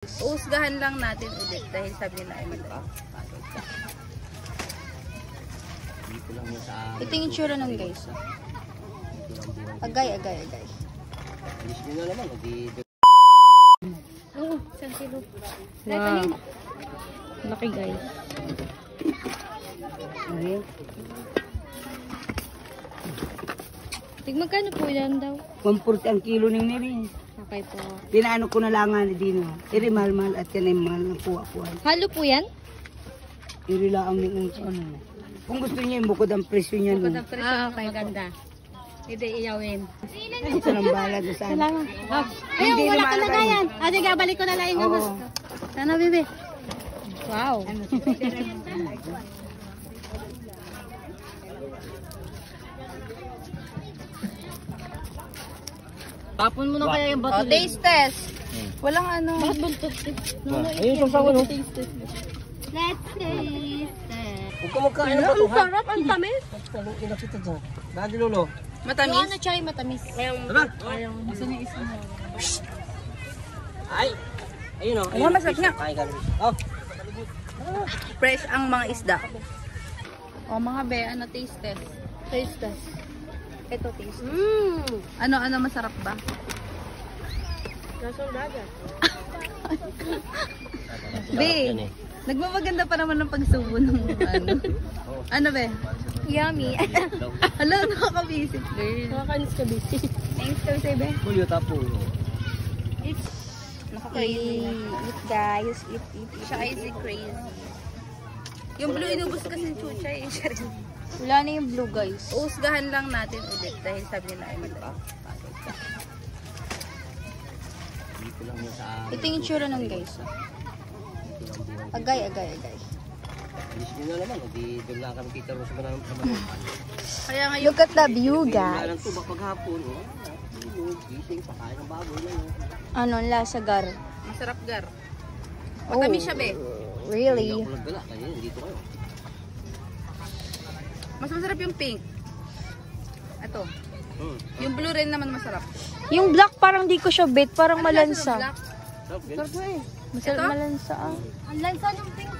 Uusgahan lang natin ulit dahil sabi nila ay madali. Ito yung itsura nun guys. Agay. Oo, 1 kilo. Wow. Laki guys. Magkano po yan daw? 140 ang kilo ng nini. Okay po. Pinaano ko na lang nga ni Dino. Iri mahal at yan ay mahal ng puwa-puwan. Halo po yan? Iri lang ang ano. Kung gusto niya, bukod ang presyo niya. Bukod No? ang presyo, maganda. Hindi iyawin. Ito lang bahala doon saan. Salamat. Hindi wala ka na yan. Ate, gabalik ko na lang yung mas. Sana, bebe. Wow. Tapon mo na kaya yung bato. Taste test. Walang ano. Bakit buntot? Ayun, itong sawa, no? Let's taste test. Huwag ka magkain ng Ang sarap, ang tamis. Anong inakita dyan? Dahil lolo. Matamis? Ano chai matamis? Tara! Ay! Ayun o. Ayun, masarap nga. Kain ka rin. Oh! Fresh ang mga isda. O mga be, ano taste test? Taste test. Ito taste. Ano masarap ba? Lasang dagat. Be, nagmamaganda pa naman ng pagsubo ng ano. Ano be? Yummy. Hala, nakakabisit girl. Nakakainis ka busy. Thanks ka say be. Puyo tapo. It's crazy. Eat guys. Eat. Siya is crazy. Yung blue inubos kasi ng chucha eh. Wala na yung blue guys. Uusgahan lang natin ulit dahil sabi nila ay madali. Ito yung itsura nun guys. Agay. Bilis nyo na naman. Hindi doon lang kami kita rin sa manang Kaya ngayon, Look at the view guys. Kailan ito paghapon. Gising, pakain ng baboy na yun. Ano, lasa gar. masarap gar. Matamis siya be. Really? Hindi ako nagdala. Kaya dito kayo. Mas masarap yung pink. Ito. Yung blue rin naman masarap. Yung black parang di ko siya bet. Parang Ano lasa ng malansa. black? Sarap din. Sarap eh. Masarap Ito? malansa ah. Ang lansa ng pink.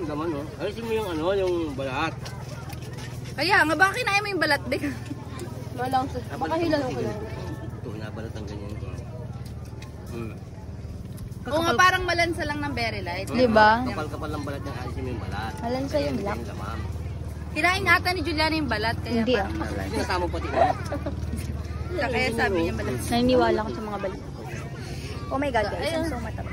Laman no. Alisin mo yung ano, yung balat. Kaya nga, baka kinain mo yung balat be. Walang baka hilal ko lang. Ito, nabalat ang ganyan ito. Oo nga, parang malansa lang ng very light. Diba? Kapal-kapal ng balat niya, alisin mo yung balat. Malansa yung black. Yung lamam. Kinain ata ni Juliana yung balat. Kaya Hindi parang malansa. Hindi kasama pati na. Kaya sabi niya malansa. Naniniwala ko sa mga balik. Oh my god guys, I'm so matamis.